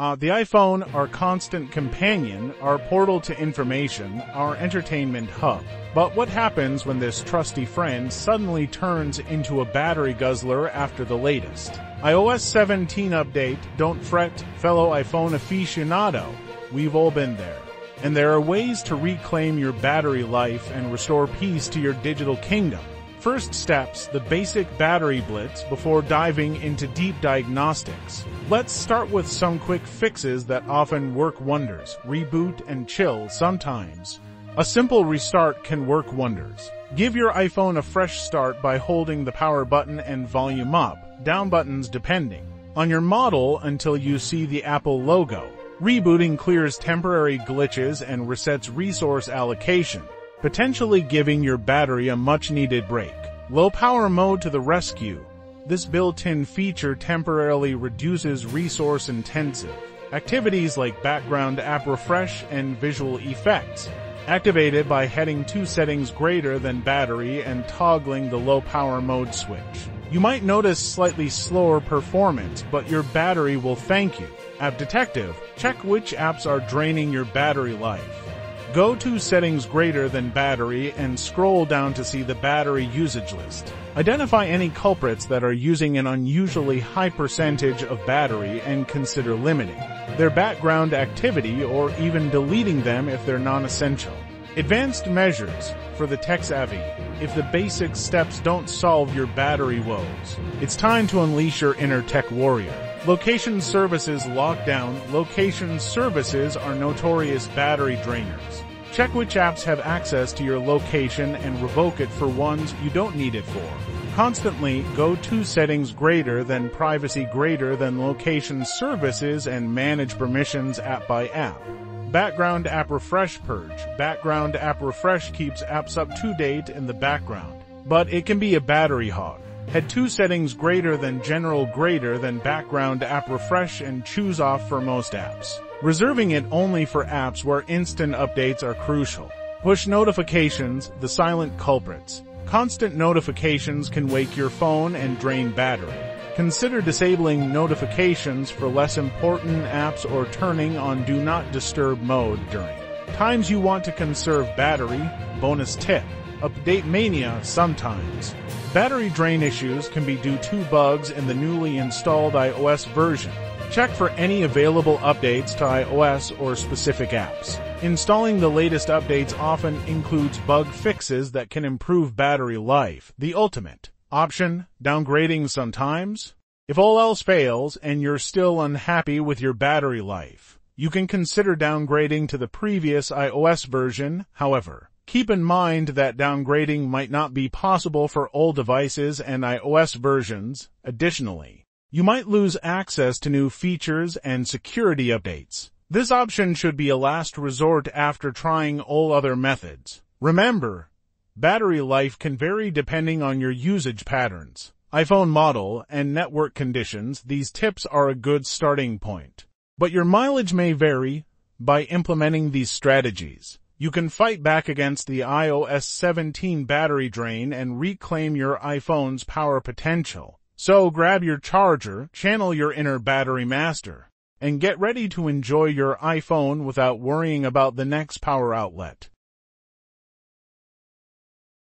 The iPhone, our constant companion, our portal to information, our entertainment hub. But what happens when this trusty friend suddenly turns into a battery guzzler after the latest iOS 17 update? Don't fret, fellow iPhone aficionado. We've all been there. And there are ways to reclaim your battery life and restore peace to your digital kingdom. First steps, the basic battery blitz before diving into deep diagnostics. Let's start with some quick fixes that often work wonders. Reboot and chill sometimes. A simple restart can work wonders. Give your iPhone a fresh start by holding the power button and volume up, down buttons depending on your model until you see the Apple logo. Rebooting clears temporary glitches and resets resource allocation, potentially giving your battery a much-needed break. Low power mode to the rescue. This built-in feature temporarily reduces resource-intensive activities like background app refresh and visual effects. Activated by heading to settings greater than battery and toggling the low power mode switch. You might notice slightly slower performance, but your battery will thank you. App Detective. Check which apps are draining your battery life. Go to settings greater than battery and scroll down to see the battery usage list. Identify any culprits that are using an unusually high percentage of battery and consider limiting their background activity or even deleting them if they're non-essential. Advanced measures for the tech-savvy. If the basic steps don't solve your battery woes, it's time to unleash your inner tech warrior. Location services lockdown. Location services are notorious battery drainers. Check which apps have access to your location and revoke it for ones you don't need it for. Constantly go to settings greater than privacy greater than location services and manage permissions app by app. Background app refresh purge. Background app refresh keeps apps up to date in the background, but it can be a battery hog. Head to settings greater than general greater than background app refresh and choose off for most apps, reserving it only for apps where instant updates are crucial. Push notifications, the silent culprits. Constant notifications can wake your phone and drain battery. Consider disabling notifications for less important apps or turning on Do Not Disturb mode during times you want to conserve battery. Bonus tip. Update mania sometimes. Battery drain issues can be due to bugs in the newly installed iOS version. Check for any available updates to iOS or specific apps. Installing the latest updates often includes bug fixes that can improve battery life. The ultimate option, downgrading sometimes. If all else fails and you're still unhappy with your battery life, you can consider downgrading to the previous iOS version. However, keep in mind that downgrading might not be possible for all devices and iOS versions. Additionally, you might lose access to new features and security updates. This option should be a last resort after trying all other methods. Remember, battery life can vary depending on your usage patterns, iPhone model, and network conditions. These tips are a good starting point, but your mileage may vary. By implementing these strategies, you can fight back against the iOS 17 battery drain and reclaim your iPhone's power potential. So grab your charger, channel your inner battery master, and get ready to enjoy your iPhone without worrying about the next power outlet.